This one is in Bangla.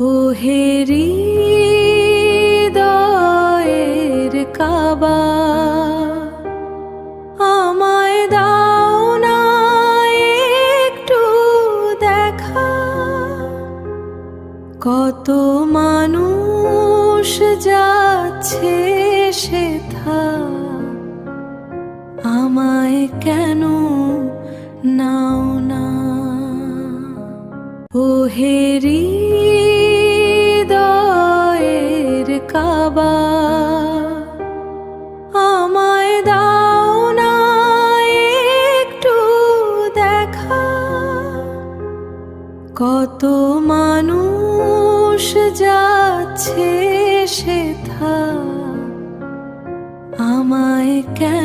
ওহে হৃদয়ের কাবা, আমায় দাও না একটু দেখা। কত মানুষ যাচ্ছে সেথা, আমায় কেন নাও না। ওহে হৃদয়ের কাবা, আমায় দাও না একটু দেখা। কত মানুষ যাচ্ছে সেথা, আমায় কেন